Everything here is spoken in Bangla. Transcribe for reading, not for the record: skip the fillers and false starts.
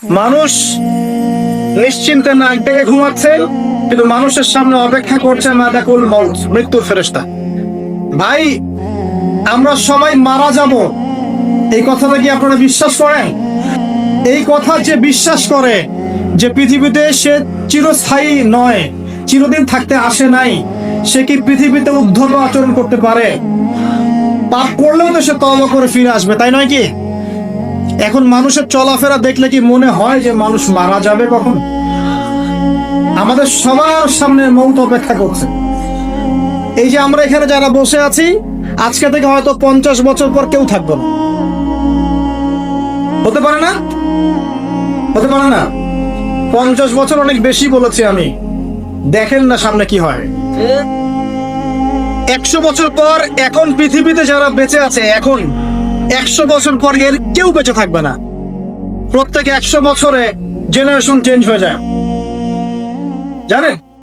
মানুষ নিশ্চিন্তে নাক ডেকে ঘুমাচ্ছে, কিন্তু মানুষের সামনে অপেক্ষা করছে মাদাকুল মউত, মৃত্যুর ফেরেশতা। ভাই, আমরা সবাই মারা যাব, এই কথাটা কি আপনারা বিশ্বাস করেন? এই কথা যে বিশ্বাস করে যে পৃথিবীতে সে চিরস্থায়ী নয়, চিরদিন থাকতে আসে নাই, সে কি পৃথিবীতে উদ্ধত আচরণ করতে পারে? পাপ করলেও তো সে তওবা করে ফিরে আসবে, তাই নয় কি? এখন মানুষের চলাফেরা দেখলে কি মনে হয় যে মানুষ মারা যাবে কখন? আমাদের সবার সামনে মৌত অপেক্ষা করছে। এই যে আমরা এখানে যারা বসে আছি, আজকে থেকে হয়তো 50 বছর পর কেউ থাকবে না। হতে পারে না? হতে পারে না? 50 বছর অনেক বেশি বলেছি আমি। দেখেন না সামনে কি হয়। 100 বছর পর এখন পৃথিবীতে যারা বেঁচে আছে, এখন 100 বছর পর এর কেউ বেঁচে থাকবে না। প্রত্যেক 100 বছরে জেনারেশন চেঞ্জ হয়ে যায়, জানেন?